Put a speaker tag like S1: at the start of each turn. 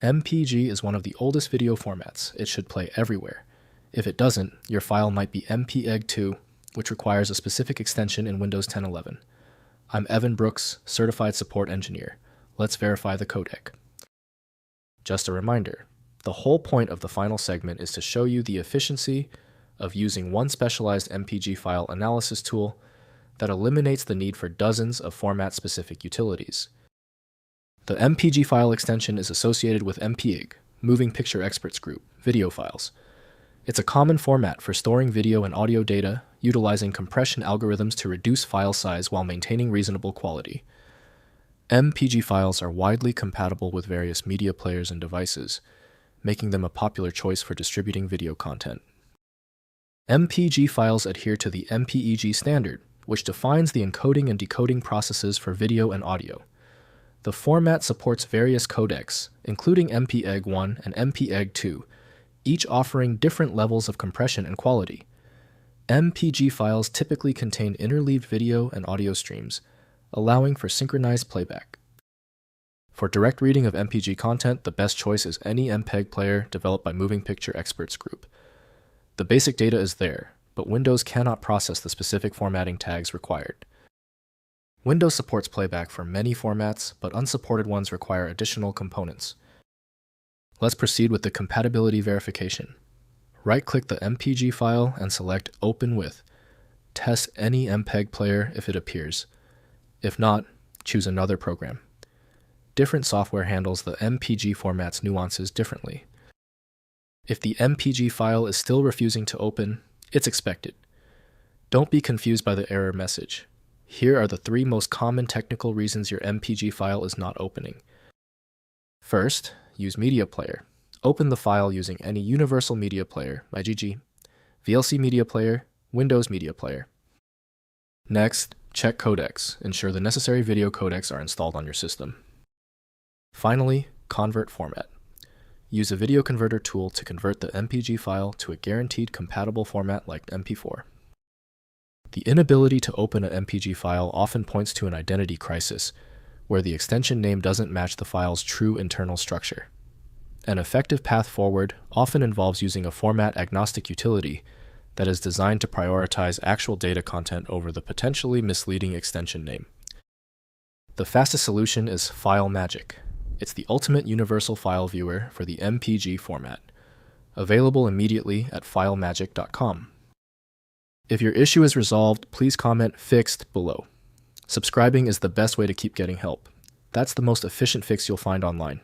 S1: MPG is one of the oldest video formats. It should play everywhere. If it doesn't, your file might be MPEG-2, which requires a specific extension in Windows 10 11. I'm Evan Brooks, Certified Support Engineer. Let's verify the codec. Just a reminder, the whole point of the final segment is to show you the efficiency of using one specialized MPG file analysis tool that eliminates the need for dozens of format-specific utilities. The MPG file extension is associated with MPEG, Moving Picture Experts Group, video files. It's a common format for storing video and audio data, utilizing compression algorithms to reduce file size while maintaining reasonable quality. MPG files are widely compatible with various media players and devices, making them a popular choice for distributing video content. MPG files adhere to the MPEG standard, which defines the encoding and decoding processes for video and audio. The format supports various codecs, including MPEG-1 and MPEG-2, each offering different levels of compression and quality. MPG files typically contain interleaved video and audio streams, allowing for synchronized playback. For direct reading of MPG content, the best choice is any MPEG player developed by Moving Picture Experts Group. The basic data is there, but Windows cannot process the specific formatting tags required. Windows supports playback for many formats, but unsupported ones require additional components. Let's proceed with the compatibility verification. Right-click the MPG file and select Open With. Test any MPEG player if it appears. If not, choose another program. Different software handles the MPG format's nuances differently. If the MPG file is still refusing to open, it's expected. Don't be confused by the error message. Here are the 3 most common technical reasons your MPG file is not opening. First, use Media Player. Open the file using any Universal Media Player, MyGG, VLC Media Player, Windows Media Player. Next, check codecs. Ensure the necessary video codecs are installed on your system. Finally, convert format. Use a video converter tool to convert the MPG file to a guaranteed compatible format like MP4. The inability to open an MPG file often points to an identity crisis, where the extension name doesn't match the file's true internal structure. An effective path forward often involves using a format-agnostic utility that is designed to prioritize actual data content over the potentially misleading extension name. The fastest solution is FileMagick. It's the ultimate universal file viewer for the MPG format, available immediately at filemagick.com. If your issue is resolved, please comment "Fixed" below. Subscribing is the best way to keep getting help. That's the most efficient fix you'll find online.